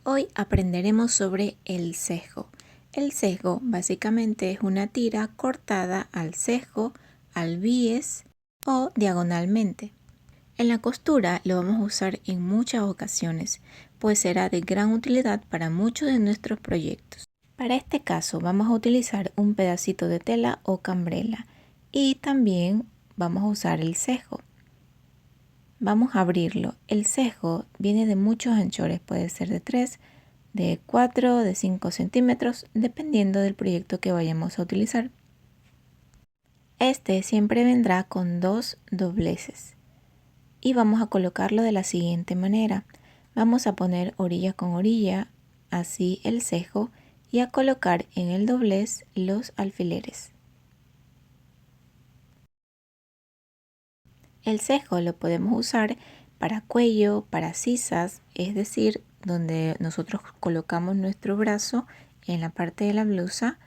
Hoy aprenderemos sobre el sesgo. El sesgo básicamente es una tira cortada al sesgo, al bies o diagonalmente. En la costura lo vamos a usar en muchas ocasiones, pues será de gran utilidad para muchos de nuestros proyectos. Para este caso vamos a utilizar un pedacito de tela o cambrela y también vamos a usar el sesgo. Vamos a abrirlo. El sesgo viene de muchos anchores, puede ser de 3, de 4, de 5 centímetros, dependiendo del proyecto que vayamos a utilizar. Este siempre vendrá con 2 dobleces y vamos a colocarlo de la siguiente manera. Vamos a poner orilla con orilla, así el sesgo, y a colocar en el doblez los alfileres. El sesgo lo podemos usar para cuello, para sisas, es decir, donde nosotros colocamos nuestro brazo en la parte de la blusa.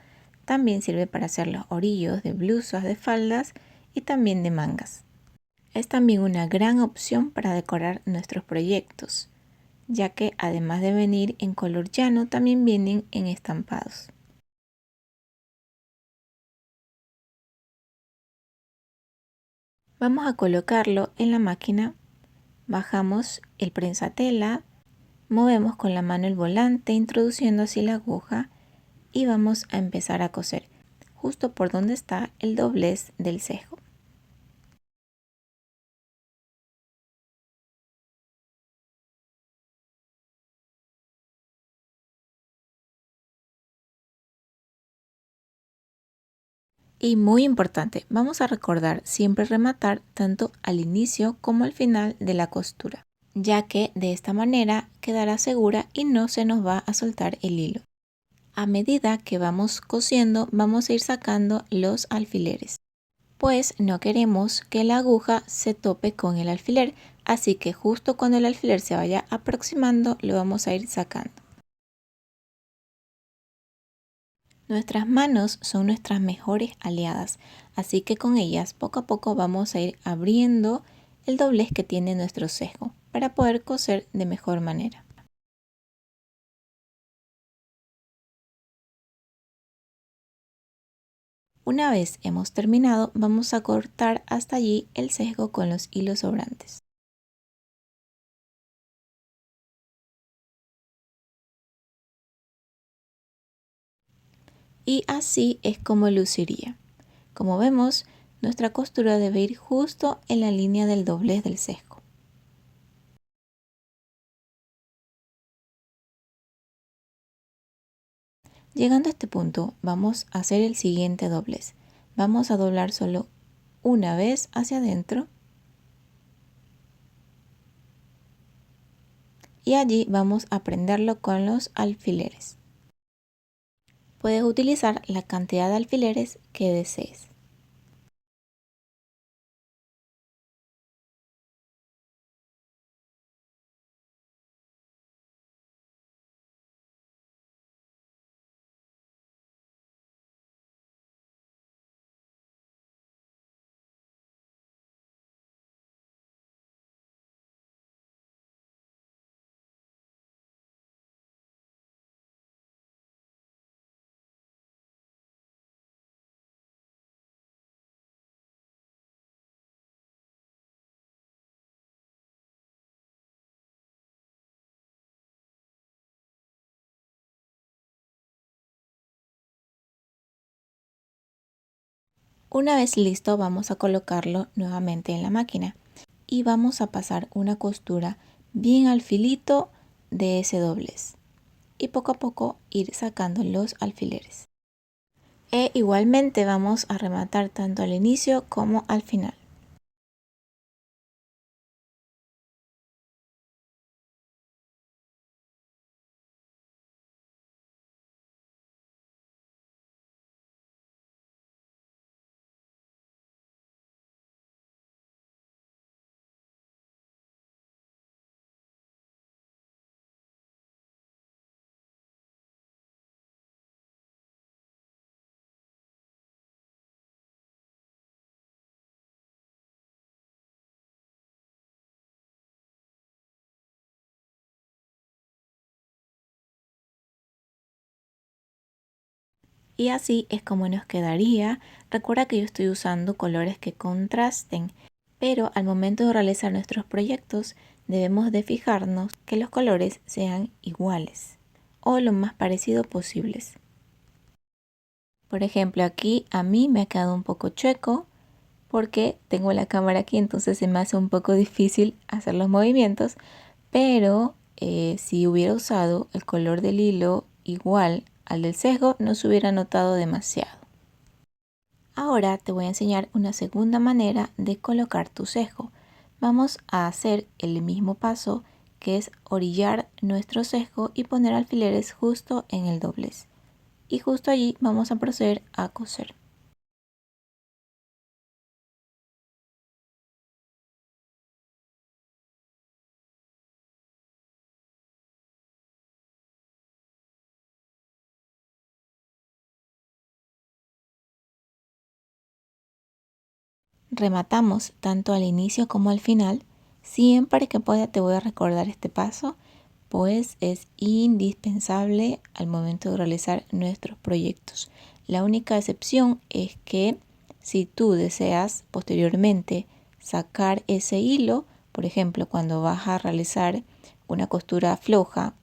También sirve para hacer los orillos de blusas, de faldas y también de mangas. Es también una gran opción para decorar nuestros proyectos, ya que además de venir en color llano, también vienen en estampados. Vamos a colocarlo en la máquina, bajamos el prensatela, movemos con la mano el volante introduciendo así la aguja y vamos a empezar a coser justo por donde está el doblez del sesgo. Y muy importante, vamos a recordar siempre rematar tanto al inicio como al final de la costura, ya que de esta manera quedará segura y no se nos va a soltar el hilo. A medida que vamos cosiendo, vamos a ir sacando los alfileres, pues no queremos que la aguja se tope con el alfiler, así que justo cuando el alfiler se vaya aproximando, lo vamos a ir sacando. Nuestras manos son nuestras mejores aliadas, así que con ellas poco a poco vamos a ir abriendo el doblez que tiene nuestro sesgo para poder coser de mejor manera. Una vez hemos terminado, vamos a cortar hasta allí el sesgo con los hilos sobrantes. Y así es como luciría. Como vemos, nuestra costura debe ir justo en la línea del doblez del sesgo. Llegando a este punto, vamos a hacer el siguiente doblez. Vamos a doblar solo una vez hacia adentro y allí vamos a prenderlo con los alfileres. Puedes utilizar la cantidad de alfileres que desees. Una vez listo, vamos a colocarlo nuevamente en la máquina y vamos a pasar una costura bien al filito de ese doblez y poco a poco ir sacando los alfileres. E igualmente vamos a rematar tanto al inicio como al final. Y así es como nos quedaría. Recuerda que yo estoy usando colores que contrasten, pero al momento de realizar nuestros proyectos debemos de fijarnos que los colores sean iguales o lo más parecido posibles. Por ejemplo, aquí a mí me ha quedado un poco chueco porque tengo la cámara aquí, entonces se me hace un poco difícil hacer los movimientos, pero si hubiera usado el color del hilo igual al del sesgo, no se hubiera notado demasiado. Ahora te voy a enseñar una segunda manera de colocar tu sesgo. Vamos a hacer el mismo paso, que es orillar nuestro sesgo y poner alfileres justo en el doblez. Y justo allí vamos a proceder a coser. Rematamos tanto al inicio como al final. Siempre que pueda te voy a recordar este paso, pues es indispensable al momento de realizar nuestros proyectos. La única excepción es que si tú deseas posteriormente sacar ese hilo, por ejemplo, cuando vas a realizar una costura floja,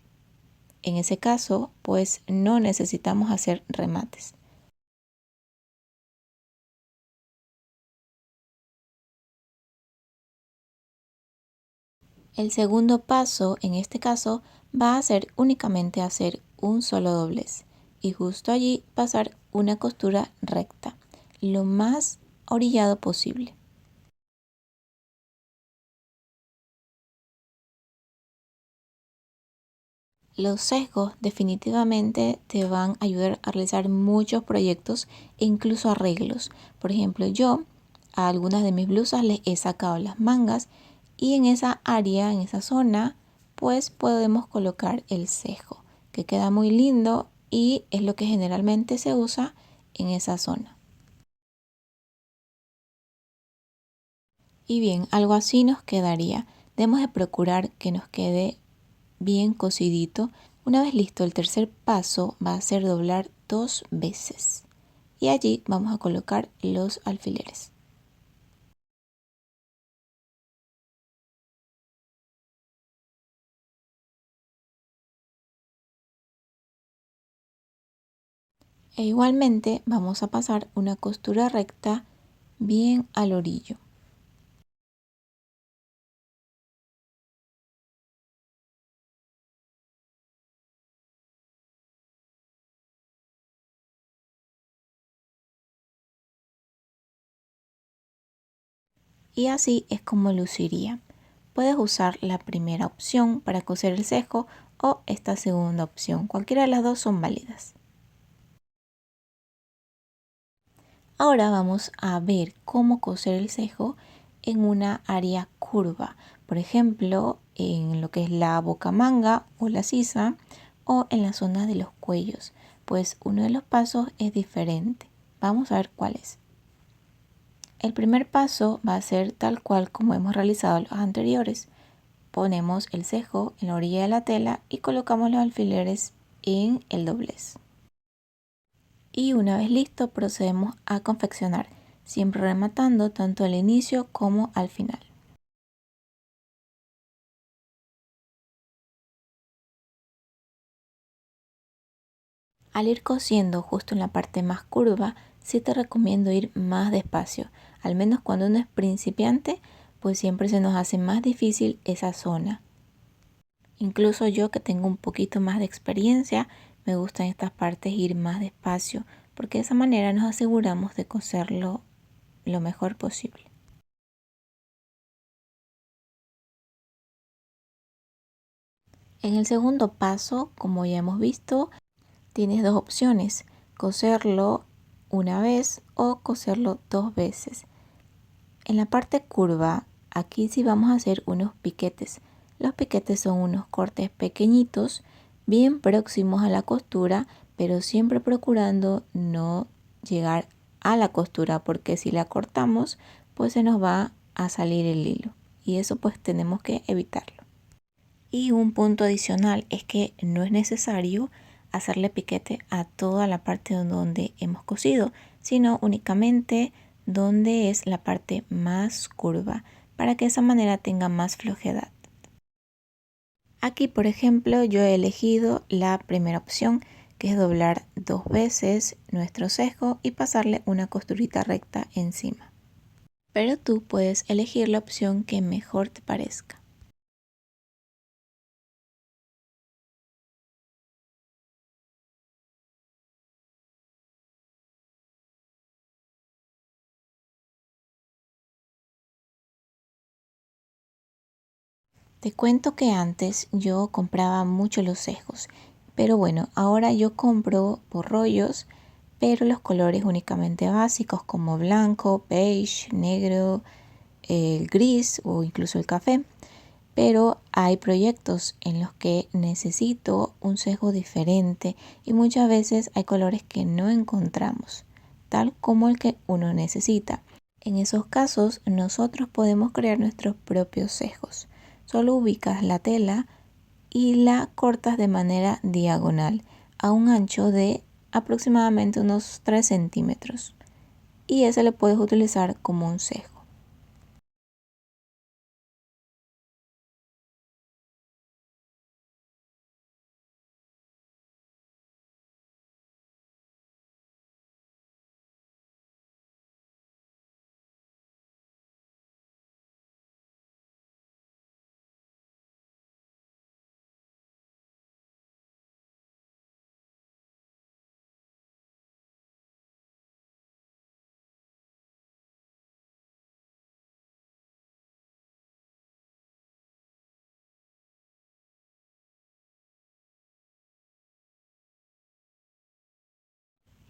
en ese caso, pues no necesitamos hacer remates. El segundo paso, en este caso, va a ser únicamente hacer un solo doblez y justo allí pasar una costura recta, lo más orillado posible. Los sesgos definitivamente te van a ayudar a realizar muchos proyectos e incluso arreglos. Por ejemplo, yo a algunas de mis blusas les he sacado las mangas y en esa área, en esa zona, pues podemos colocar el sesgo, que queda muy lindo y es lo que generalmente se usa en esa zona. Y bien, algo así nos quedaría. Debemos de procurar que nos quede bien cosidito. Una vez listo, el tercer paso va a ser doblar 2 veces y allí vamos a colocar los alfileres. E igualmente vamos a pasar una costura recta bien al orillo. Y así es como luciría. Puedes usar la primera opción para coser el sesgo o esta segunda opción. Cualquiera de las dos son válidas. Ahora vamos a ver cómo coser el sesgo en una área curva. Por ejemplo, en lo que es la bocamanga o la sisa o en la zona de los cuellos. Pues uno de los pasos es diferente. Vamos a ver cuál es. El primer paso va a ser tal cual como hemos realizado los anteriores. Ponemos el sesgo en la orilla de la tela y colocamos los alfileres en el doblez. Y una vez listo procedemos a confeccionar, siempre rematando tanto al inicio como al final. Al ir cosiendo justo en la parte más curva, sí te recomiendo ir más despacio, al menos cuando uno es principiante, pues siempre se nos hace más difícil esa zona. Incluso yo que tengo un poquito más de experiencia, me gusta en estas partes ir más despacio, porque de esa manera nos aseguramos de coserlo lo mejor posible. En el segundo paso, como ya hemos visto, tienes dos opciones, coserlo una vez o coserlo 2 veces. En la parte curva, aquí sí vamos a hacer unos piquetes. Los piquetes son unos cortes pequeñitos, bien próximos a la costura, pero siempre procurando no llegar a la costura, porque si la cortamos, pues se nos va a salir el hilo. Y eso pues tenemos que evitarlo. Y un punto adicional es que no es necesario hacerle piquete a toda la parte donde hemos cosido, sino únicamente donde es la parte más curva, para que de esa manera tenga más flojedad. Aquí, por ejemplo, yo he elegido la primera opción, que es doblar 2 veces nuestro sesgo y pasarle una costurita recta encima. Pero tú puedes elegir la opción que mejor te parezca. Te cuento que antes yo compraba mucho los sesgos, pero bueno, ahora yo compro por rollos, pero los colores únicamente básicos como blanco, beige, negro, el gris o incluso el café. Pero hay proyectos en los que necesito un sesgo diferente y muchas veces hay colores que no encontramos, tal como el que uno necesita. En esos casos, nosotros podemos crear nuestros propios sesgos. Solo ubicas la tela y la cortas de manera diagonal a un ancho de aproximadamente unos 3 centímetros. Y ese lo puedes utilizar como un sesgo.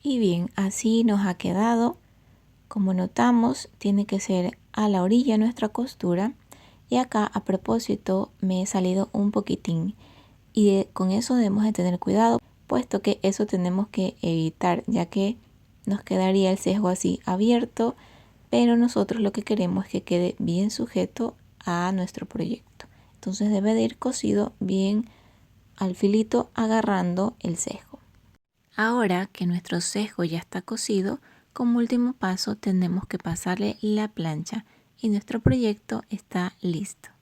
Y bien, así nos ha quedado. Como notamos, tiene que ser a la orilla nuestra costura. Y acá, a propósito, me he salido un poquitín. Y con eso debemos de tener cuidado, puesto que eso tenemos que evitar, ya que nos quedaría el sesgo así abierto, pero nosotros lo que queremos es que quede bien sujeto a nuestro proyecto. Entonces debe de ir cosido bien al filito agarrando el sesgo. Ahora que nuestro sesgo ya está cosido, como último paso tenemos que pasarle la plancha y nuestro proyecto está listo.